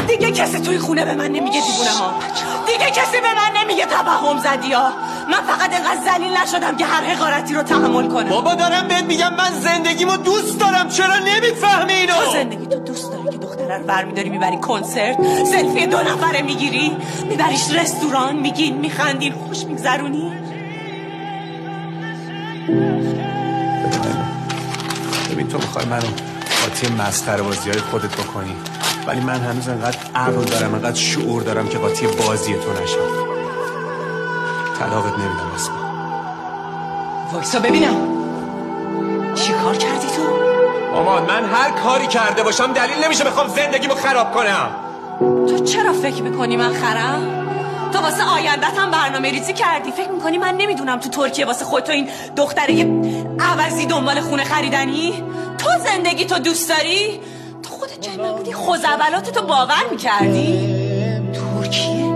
دیگه کسی توی خونه به من نمیگه دیوونه ها، دیگه کسی به من نمیگه توهم زدی ها. من فقط اینقدر ذلیل نشدم که هر حقارتی رو تحمل کنم. بابا دارم بهت میگم من زندگیمو دوست دارم، چرا نمیفهمی اینو؟ تو زندگی تو دوست داری که دختره رو برمیداری میبری کنسرت، سلفی 2 نفره میگیری، میبریش رستوران، میگین میخندین خوش میگذرونی. ببین تو میخوای منو قاطی مسخره بازی‌های خودت بکنی، ولی من هنوز انقدر عقل دارم، انقدر شعور دارم که قاطی بازی تو نشم. طلاقت نمیدم اسما. وایسا ببینم چی کار کردی تو؟ مامان من هر کاری کرده باشم دلیل نمیشه بخوام زندگیمو خراب کنم. تو چرا فکر میکنی من خرم؟ تو واسه آیندت هم برنامه ریزی کردی. فکر میکنی من نمیدونم تو ترکیه واسه خودتو این دختره عوضی دنبال خونه خریدنی؟ تو زندگی تو دوست داری؟ تو خودت جای بودی خوزعبلاتتو باور میکردی؟ ترکیه؟